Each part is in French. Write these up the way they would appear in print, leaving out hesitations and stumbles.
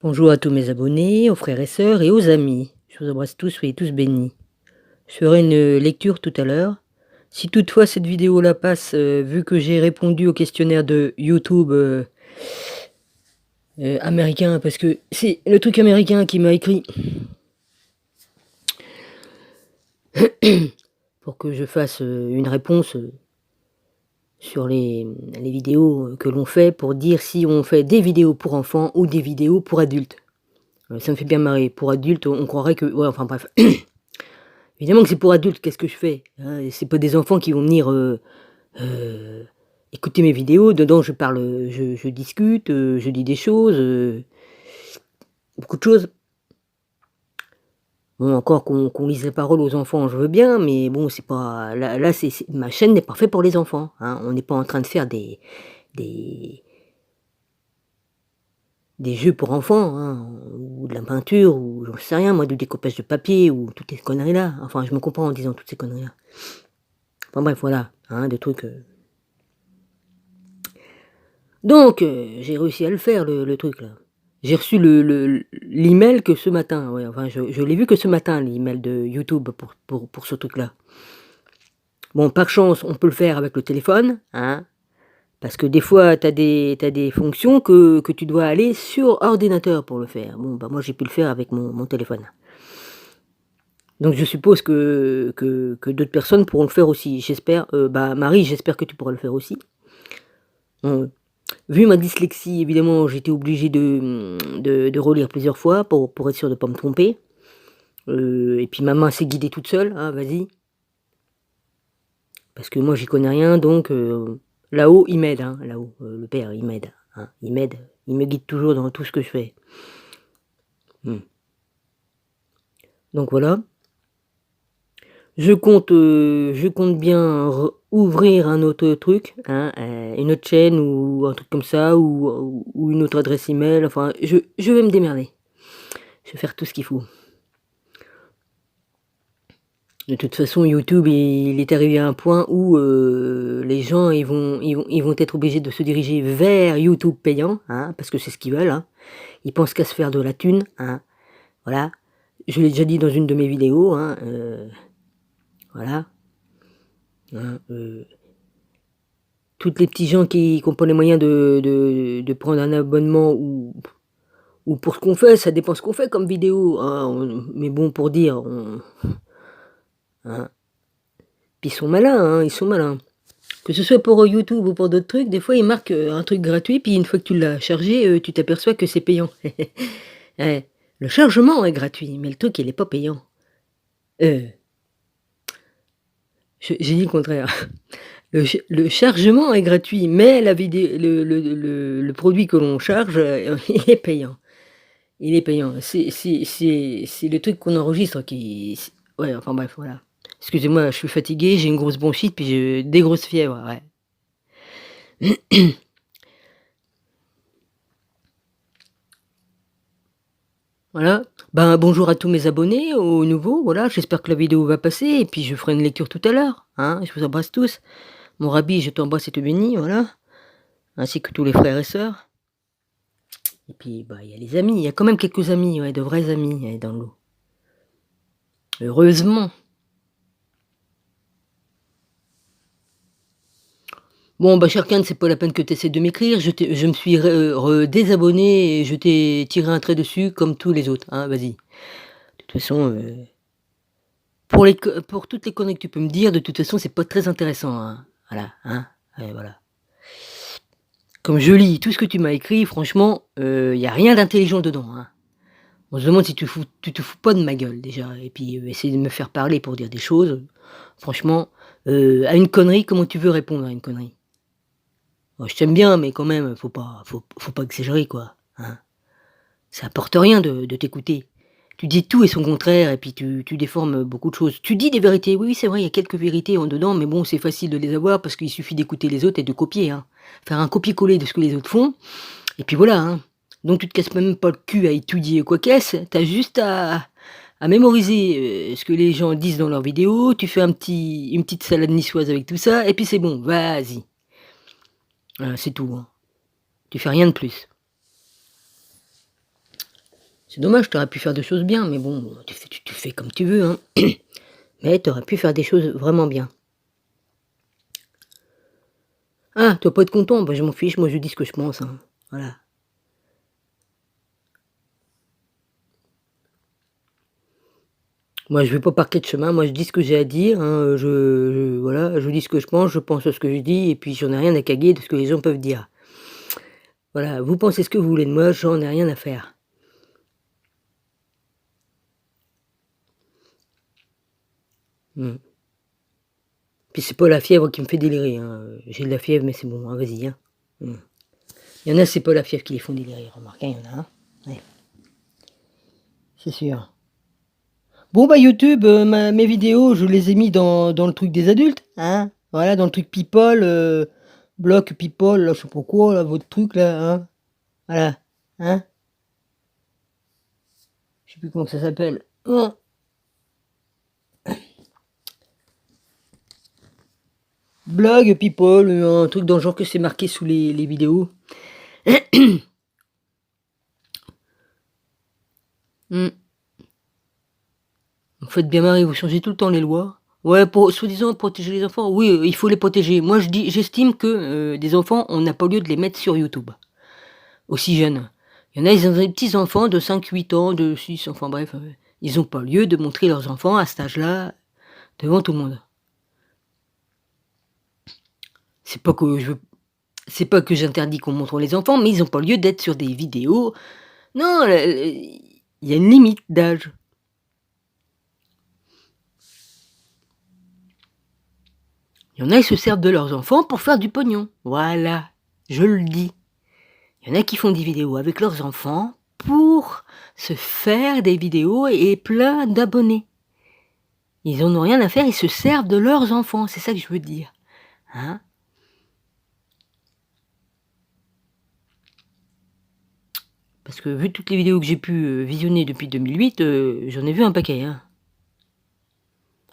Bonjour à tous mes abonnés, aux frères et sœurs et aux amis. Je vous embrasse tous, soyez tous bénis. Je ferai une lecture tout à l'heure. Si toutefois cette vidéo-là passe, vu que j'ai répondu au questionnaire de YouTube américain, parce que c'est le truc américain qui m'a écrit pour que je fasse une réponse sur les vidéos que l'on fait pour dire si on fait des vidéos pour enfants ou des vidéos pour adultes. Ça me fait bien marrer. Pour adultes, on croirait que... Ouais, enfin bref. Évidemment que c'est pour adultes, qu'est-ce que je fais, hein? C'est pas des enfants qui vont venir, écouter mes vidéos. Dedans, je parle, je discute, je dis des choses, beaucoup de choses. Bon, encore qu'on lise les paroles aux enfants, je veux bien, mais bon, c'est pas là, c'est ma chaîne n'est pas faite pour les enfants, hein. On n'est pas en train de faire des des jeux pour enfants, hein, ou de la peinture, ou j'en sais rien moi, du découpage de papier ou toutes ces conneries-là. Enfin, je me comprends en disant toutes ces conneries-là. Enfin bref, voilà, hein, des trucs, Donc, j'ai réussi à le faire le truc là. J'ai reçu l'email que ce matin, ouais, enfin je l'ai vu que ce matin, l'email de YouTube pour ce truc-là. Bon, par chance, on peut le faire avec le téléphone, hein, parce que des fois tu as des fonctions que tu dois aller sur ordinateur pour le faire. Bon, bah, moi j'ai pu le faire avec mon téléphone. Donc je suppose que d'autres personnes pourront le faire aussi. J'espère, bah, Marie, j'espère que tu pourras le faire aussi. Vu ma dyslexie, évidemment, j'étais obligé de relire plusieurs fois pour être sûr de pas me tromper. Et puis ma main s'est guidée toute seule, hein, vas-y. Parce que moi, j'y connais rien, donc là-haut, il m'aide, hein, là-haut, le père, il m'aide, hein, il m'aide, il me guide toujours dans tout ce que je fais. Donc voilà. Je compte bien ouvrir un autre truc, hein, une autre chaîne ou un truc comme ça, ou une autre adresse email, enfin, je vais me démerder. Je vais faire tout ce qu'il faut. De toute façon, YouTube, il est arrivé à un point où les gens, ils vont être obligés de se diriger vers YouTube payant, hein, parce que c'est ce qu'ils veulent, hein. Ils pensent qu'à se faire de la thune, hein, voilà. Je l'ai déjà dit dans une de mes vidéos, hein, voilà, hein, toutes les petits gens qui ont pas les moyens de prendre un abonnement ou pour ce qu'on fait, ça dépend ce qu'on fait comme vidéo, hein, mais bon, pour dire, hein. Puis ils sont malins, hein, ils sont malins. Que ce soit pour YouTube ou pour d'autres trucs, des fois ils marquent, un truc gratuit, puis une fois que tu l'as chargé, tu t'aperçois que c'est payant. Ouais, le chargement est gratuit, mais le truc il est pas payant. J'ai dit le contraire. Le chargement est gratuit, mais la vidé le produit que l'on charge, il est payant. Il est payant. C'est le truc qu'on enregistre qui ouais, enfin bref, voilà. Excusez-moi, je suis fatigué, j'ai une grosse bronchite, puis j'ai des grosses fièvres, ouais. Voilà. Ben, bonjour à tous mes abonnés, aux nouveaux, voilà, j'espère que la vidéo va passer et puis je ferai une lecture tout à l'heure, hein. Je vous embrasse tous. Mon Rabbi, je t'embrasse et te bénis, voilà, ainsi que tous les frères et sœurs. Et puis, bah, il y a les amis, il y a quand même quelques amis, ouais, de vrais amis, dans le lot. Heureusement. Bon, bah, Sherkan, c'est pas la peine que tu essaies de m'écrire, je me suis désabonné et je t'ai tiré un trait dessus comme tous les autres, hein, vas-y. De toute façon, pour toutes les conneries que tu peux me dire, de toute façon, c'est pas très intéressant, hein. Voilà, hein, voilà. Comme je lis tout ce que tu m'as écrit, franchement, y a rien d'intelligent dedans, hein. On se demande si tu te fous pas de ma gueule, déjà, et puis, essayer de me faire parler pour dire des choses, franchement, à une connerie, comment tu veux répondre à une connerie? Moi, je t'aime bien, mais quand même, faut pas exagérer, quoi, hein. Ça apporte rien de t'écouter. Tu dis tout et son contraire et puis tu déformes, beaucoup de choses. Tu dis des vérités, oui, oui, c'est vrai, il y a quelques vérités en dedans, mais bon, c'est facile de les avoir parce qu'il suffit d'écouter les autres et de copier, hein. Faire un copier-coller de ce que les autres font et puis voilà, hein. Donc tu te casses même pas le cul à étudier quoi qu'est-ce, tu as juste à mémoriser, ce que les gens disent dans leurs vidéos, tu fais une petite salade niçoise avec tout ça et puis c'est bon, vas-y. Voilà, c'est tout, hein. Tu fais rien de plus. C'est dommage, tu aurais pu faire des choses bien, mais bon, tu fais comme tu veux, hein. Mais tu aurais pu faire des choses vraiment bien. Ah, tu vas pas être content? Bah, je m'en fiche, moi je dis ce que je pense, hein. Voilà. Moi je vais pas parquer de chemin, moi je dis ce que j'ai à dire, hein, voilà, je dis ce que je pense ce que je dis et puis j'en ai rien à caguer de ce que les gens peuvent dire. Voilà, vous pensez ce que vous voulez de moi, j'en ai rien à faire. Mmh. Puis c'est pas la fièvre qui me fait délirer, hein, j'ai de la fièvre mais c'est bon, hein, vas-y, hein. Mmh. Il y en a, c'est pas la fièvre qui les font délirer, remarque, hein, il y en a, hein. Ouais. C'est sûr. Bon bah YouTube, mes vidéos, je les ai mis dans le truc des adultes, hein. Voilà, dans le truc people, bloc people, là, je sais pas quoi, là, votre truc là, hein. Voilà, hein. Je sais plus comment que ça s'appelle. Oh. Blog people, un truc dans le genre que c'est marqué sous les vidéos. Mmh. Vous faites bien marrer, vous changez tout le temps les lois. Ouais, pour soi-disant protéger les enfants, oui, il faut les protéger. Moi j'estime que, des enfants, on n'a pas lieu de les mettre sur YouTube, aussi jeunes. Il y en a, ils ont des petits enfants de 5-8 ans, de 6, enfin bref, ils ont pas lieu de montrer leurs enfants à cet âge-là, devant tout le monde. C'est pas que j'interdis qu'on montre les enfants, mais ils ont pas lieu d'être sur des vidéos. Non, il y a une limite d'âge. Il y en a, ils se servent de leurs enfants pour faire du pognon. Voilà, je le dis. Il y en a qui font des vidéos avec leurs enfants pour se faire des vidéos et plein d'abonnés. Ils en ont rien à faire, ils se servent de leurs enfants, c'est ça que je veux dire, hein. Parce que vu toutes les vidéos que j'ai pu, visionner depuis 2008, j'en ai vu un paquet, hein.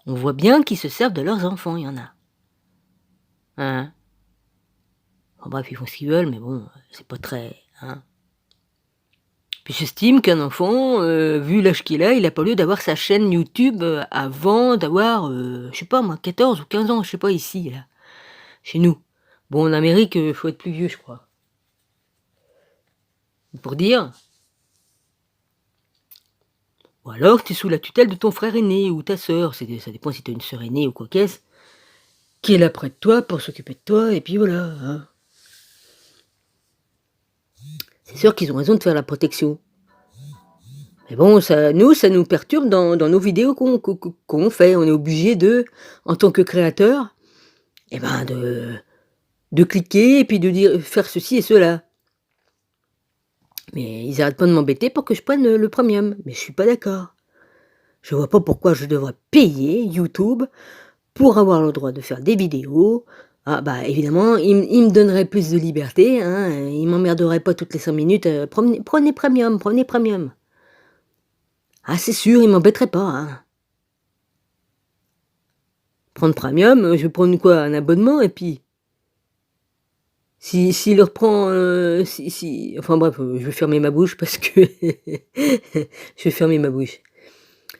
On voit bien qu'ils se servent de leurs enfants, il y en a. Hein. Enfin bref, ils font ce qu'ils veulent, mais bon, c'est pas très, hein. Puis j'estime qu'un enfant, vu l'âge qu'il a, il a pas lieu d'avoir sa chaîne YouTube, avant d'avoir, je sais pas moi, 14 ou 15 ans, je sais pas ici, là, chez nous. Bon, en Amérique, faut être plus vieux, je crois. Pour dire. Ou alors tu es sous la tutelle de ton frère aîné ou ta sœur, ça dépend si tu as une sœur aînée ou quoi qu'est-ce, qui est là près de toi pour s'occuper de toi et puis voilà, hein. C'est sûr qu'ils ont raison de faire la protection. Mais bon, ça nous perturbe dans nos vidéos qu'on fait. On est obligé en tant que créateur, eh ben de cliquer et puis de dire faire ceci et cela. Mais ils arrêtent pas de m'embêter pour que je prenne le premium. Mais je suis pas d'accord. Je vois pas pourquoi je devrais payer YouTube pour avoir le droit de faire des vidéos. Ah bah évidemment, il me donnerait plus de liberté, hein, il m'emmerderait pas toutes les 5 minutes, prenez premium, prenez premium. Ah c'est sûr, il m'embêterait pas, hein. Prendre premium, je vais prendre quoi? Un abonnement et puis s'il reprend, enfin bref, je vais fermer ma bouche parce que je vais fermer ma bouche.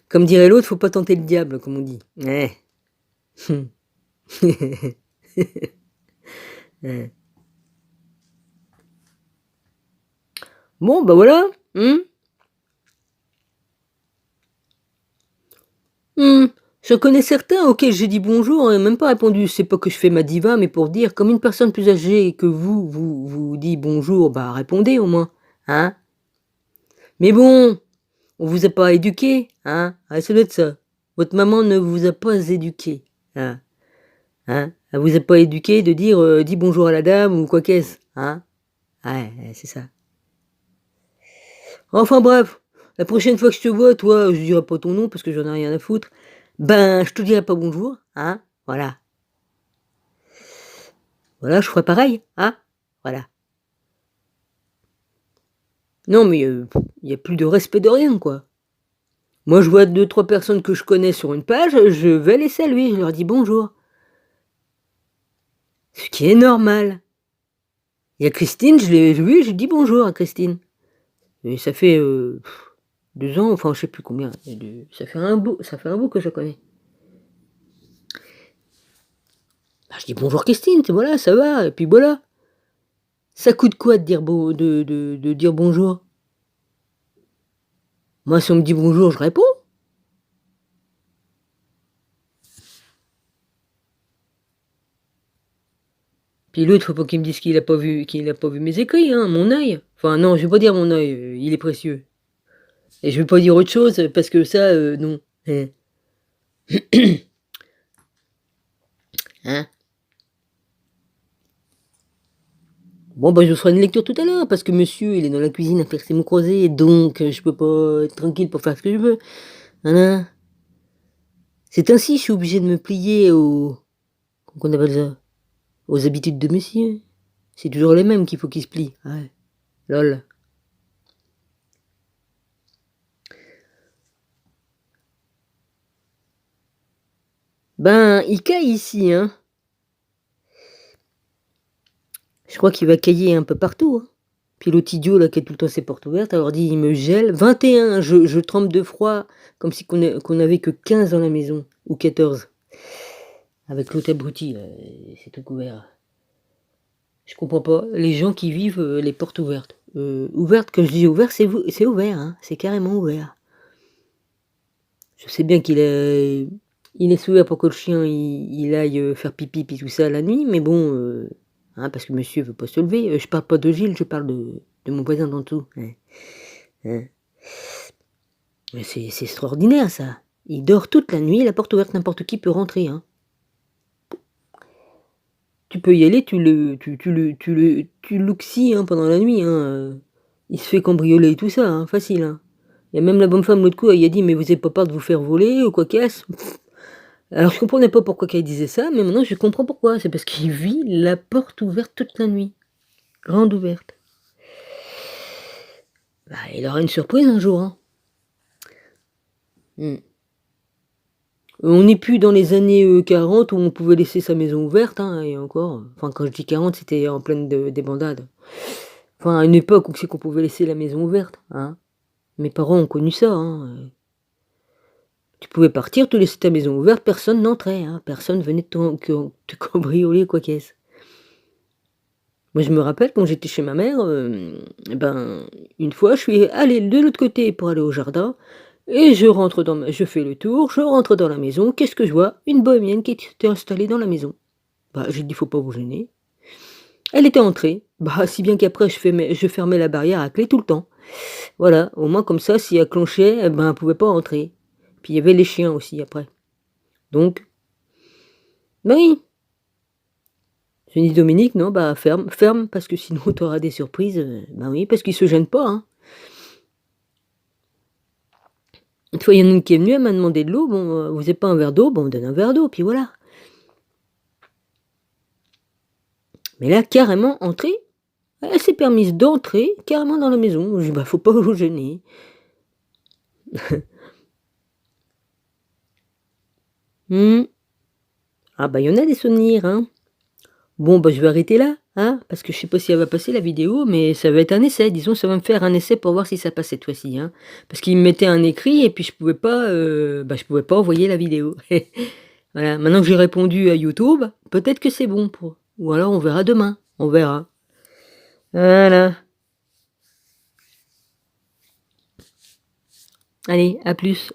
Comme dirait l'autre, faut pas tenter le diable, comme on dit. Ouais. Ouais. Bon, bah voilà, mmh. Mmh. J'en connais certains auxquels j'ai dit bonjour et même pas répondu. C'est pas que je fais ma diva, mais pour dire, comme une personne plus âgée que vous dit bonjour, bah répondez au moins, hein. Mais bon, on vous a pas éduqué, hein. Ah, ça doit être ça. Votre maman ne vous a pas éduqué, hein. Hein. Elle vous a pas éduqué de dire, dis bonjour à la dame ou quoi qu'est-ce, hein. Ouais, c'est ça. Enfin bref, la prochaine fois que je te vois, toi, je dirai pas ton nom parce que j'en ai rien à foutre. Ben, je te dirai pas bonjour, hein, voilà. Voilà, je ferai pareil, hein, voilà. Non, mais il y a plus de respect de rien, quoi. Moi, je vois 2-3 personnes que je connais sur une page, je vais les saluer, je leur dis bonjour. Ce qui est normal. Il y a Christine, je l'ai vue, je dis bonjour à Christine. Et ça fait, 2 ans, enfin je sais plus combien. Ça fait un bout que je la connais. Bah, je dis bonjour Christine, voilà, ça va, et puis voilà. Ça coûte quoi de dire de dire bonjour? Moi, si on me dit bonjour, je réponds. Puis l'autre, faut pas qu'il me dise qu'il a pas vu mes écrits, hein, mon œil. Enfin non, je vais pas dire mon œil, il est précieux. Et je vais pas dire autre chose parce que ça, non. Hein? Bon, bah, je vous ferai une lecture tout à l'heure, parce que monsieur, il est dans la cuisine à faire ses mots croisés, donc je peux pas être tranquille pour faire ce que je veux. Voilà. C'est ainsi, je suis obligé de me plier aux... Qu'on appelle ça? Aux habitudes de monsieur. C'est toujours les mêmes qu'il faut qu'ils se plient. Ouais. Lol. Ben, il caille ici, hein. Je crois qu'il va cailler un peu partout, hein. Puis l'autre idiot, là, qui a tout le temps ses portes ouvertes, alors dit, il me gèle. 21, je trempe de froid, comme si qu'on avait que 15 dans la maison, ou 14. Avec l'autre abruti, là, c'est tout couvert. Je comprends pas. Les gens qui vivent les portes ouvertes. Ouvertes, quand je dis ouvert, c'est ouvert, hein. C'est carrément ouvert. Je sais bien il est ouvert pour que le chien il aille faire pipi puis tout ça la nuit, mais bon, hein, parce que monsieur veut pas se lever. Je parle pas de Gilles, je parle de mon voisin d'en dessous. Hein. Mais c'est extraordinaire ça. Il dort toute la nuit, la porte ouverte, n'importe qui peut rentrer, hein. Tu peux y aller, tu l'ouxies, hein, pendant la nuit, hein. Il se fait cambrioler et tout ça, hein, facile, hein. Il y a même la bonne femme l'autre coup, elle a dit mais vous avez pas peur de vous faire voler ou quoi qu'est-ce? Alors je comprenais pas pourquoi qu'elle disait ça, mais maintenant je comprends pourquoi. C'est parce qu'il vit la porte ouverte toute la nuit, grande ouverte. Bah, il aura une surprise un jour, hein. On n'est plus dans les années 40 où on pouvait laisser sa maison ouverte, hein, et encore. Enfin, quand je dis 40, c'était en pleine débandade. Enfin, à une époque où c'est qu'on pouvait laisser la maison ouverte, hein. Mes parents ont connu ça, hein. Tu pouvais partir, tu laissais ta maison ouverte, personne n'entrait, hein. Personne venait te cambrioler, quoi qu'est-ce. Moi, je me rappelle quand j'étais chez ma mère, ben, une fois, je suis allée de l'autre côté pour aller au jardin, et je fais le tour, je rentre dans la maison, qu'est-ce que je vois? Une bohémienne qui était installée dans la maison. Bah, j'ai dit: «Faut pas vous gêner». Elle était entrée, bah, si bien qu'après je fermais la barrière à clé tout le temps. Voilà, au moins comme ça, si elle clenchait, eh ben, elle pouvait pas entrer. Puis il y avait les chiens aussi après. Donc, bah oui. Je dis: «Dominique, non, bah, ferme parce que sinon tu auras des surprises», bah oui, parce qu'ils se gênent pas, hein. Une fois, il y en a une qui est venue, elle m'a demandé de l'eau, bon, vous avez pas un verre d'eau? Bon, on me donne un verre d'eau, puis voilà. Mais là, carrément entrée, elle s'est permise d'entrer carrément dans la maison. Je dis: «Bah, faut pas vous gêner». Mmh. Ah bah, il y en a des souvenirs, hein. Bon, bah, je vais arrêter là, hein, parce que je sais pas si elle va passer la vidéo, mais ça va être un essai. Disons, ça va me faire un essai pour voir si ça passe cette fois-ci, hein. Parce qu'il me mettait un écrit et puis je pouvais pas envoyer la vidéo. Voilà, maintenant que j'ai répondu à YouTube, peut-être que c'est bon pour ou alors on verra demain, on verra. Voilà. Allez, à plus.